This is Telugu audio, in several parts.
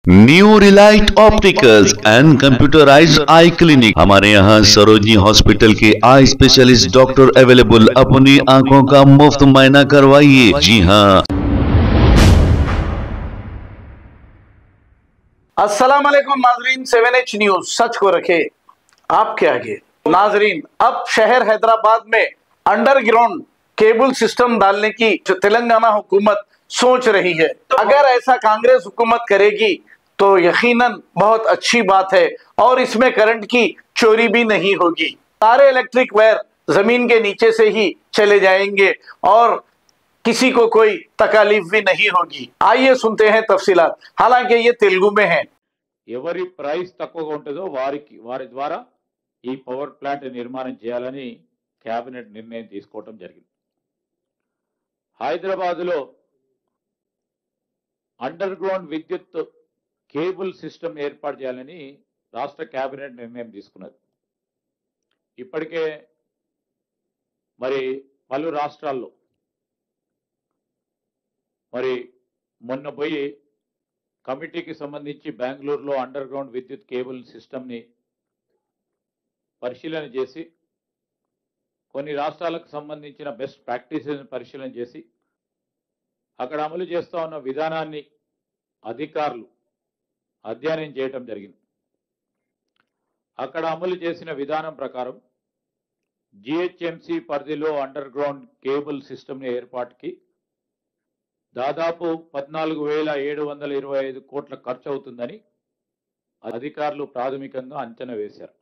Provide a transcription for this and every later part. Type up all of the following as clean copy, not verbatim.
New Relight opticals and computerised I clinic. हमारे यहाँ सरोजनी हॉस्पिटल के आई स्पेशलिस्ट डॉक्टर अवेलेबल। अपनी आंखों का मुफ्त मुआयना करवाइए। जी हाँ। अस्सलाम वालेकुम नाजरीन, 7H न्यूज सच को रखे आपके आगे। नाजरीन, अब शहर हैदराबाद में अंडरग्राउंड केबल सिस्टम डालने की जो तेलंगाना हुकूमत सोच रही है, अगर ऐसा कांग्रेस हुकूमत करेगी तो यकीनन बहुत अच्छी बात है और इसमें करंट की चोरी भी नहीं होगी। सारे इलेक्ट्रिक वायर जमीन के नीचे से ही चले जाएंगे और किसी को कोई तकलीफ भी नहीं होगी। आइए सुनते हैं तफसीलात, हालांकि ये तेलुगु में है। ఎవరి ప్రైస్ తక్కువగా ఉంటుందో వారి ద్వారా ఈ పవర్ ప్లాంట్ నిర్మాణం చేయాలని కేబినెట్ నిర్ణయం తీసుకోవడం జరిగింది. హైదరాబాద్లో అండర్ గ్రౌండ్ విద్యుత్ కేబుల్ సిస్టమ్ ఏర్పాటు చేయాలని రాష్ట్ర కేబినెట్ నిర్ణయం తీసుకున్నది. ఇప్పటికే మరి పలు రాష్ట్రాల్లో మరి మొన్న పోయి కమిటీకి సంబంధించి బెంగళూరులో అండర్ గ్రౌండ్ విద్యుత్ కేబుల్ సిస్టమ్ని పరిశీలన చేసి కొన్ని రాష్ట్రాలకు సంబంధించిన బెస్ట్ ప్రాక్టీసెస్ పరిశీలన చేసి అక్కడ అమలు చేస్తూ ఉన్న విధానాన్ని అధికారులు అధ్యయనం చేయటం జరిగింది. అక్కడ అమలు చేసిన విధానం ప్రకారం జిహెచ్ఎంసి పరిధిలో అండర్ గ్రౌండ్ కేబుల్ సిస్టమ్ని ఏర్పాటుకి దాదాపు 14,725 కోట్ల ఖర్చు అవుతుందని అధికారులు ప్రాథమికంగా అంచనా వేశారు.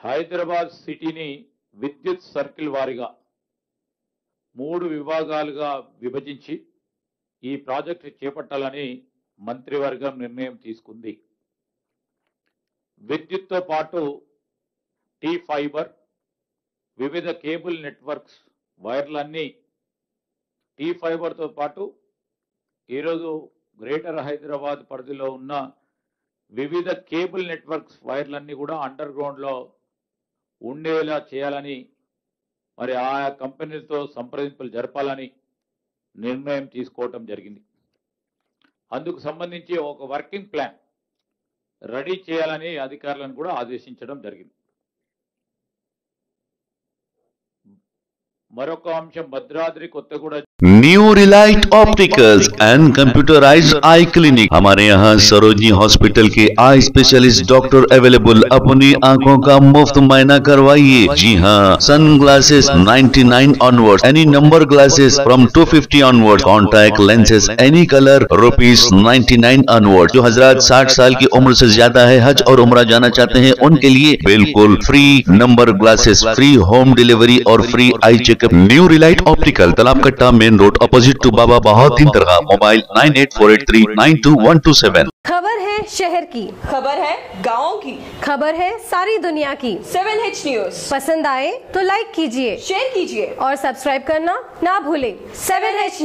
హైదరాబాద్ సిటీని విద్యుత్ సర్కిల్ వారీగా 3 విభాగాలుగా విభజించి ఈ ప్రాజెక్టు చేపట్టాలని మంత్రివర్గం నిర్ణయం తీసుకుంది. విద్యుత్తో పాటు టీ ఫైబర్, వివిధ కేబుల్ నెట్వర్క్స్ వైర్లన్నీ టీ ఫైబర్తో పాటు ఈరోజు గ్రేటర్ హైదరాబాద్ పరిధిలో ఉన్న వివిధ కేబుల్ నెట్వర్క్స్ వైర్లన్నీ కూడా అండర్ గ్రౌండ్లో ఉండేలా చేయాలని మరి ఆయా కంపెనీలతో సంప్రదింపులు జరపాలని నిర్ణయం తీసుకోవటం జరిగింది. అందుకు సంబంధించి ఒక వర్కింగ్ ప్లాన్ రెడీ చేయాలని అధికారులను కూడా ఆదేశించడం జరిగింది. మరొక అంశం Bhadradri Kothaguda new Relight opticals and computerised I clinic. हमारे यहाँ सरोजनी हॉस्पिटल के आई स्पेशलिस्ट डॉक्टर अवेलेबल। अपनी आंखों का मुफ्त मुआयना करवाइए। जी हाँ। Sun glasses 99 onward, any number glasses from 250 onward, contact lenses any colour ₹99 onward. जो हजरात 60 साल की उम्र से ज्यादा है, हज और उम्रा जाना चाहते हैं, उनके लिए बिल्कुल free number glasses, free home delivery और free eye checkup. New Relight Optical, Talab Katta, main road, opposite to Baba Bahauddin दरगाह। मोबाइल 9848392127। खबर है शहर की, खबर है गाँव की, खबर है सारी दुनिया की। 7H न्यूज पसंद आए तो लाइक कीजिए, शेयर कीजिए और सब्सक्राइब करना ना भूले। 7H news.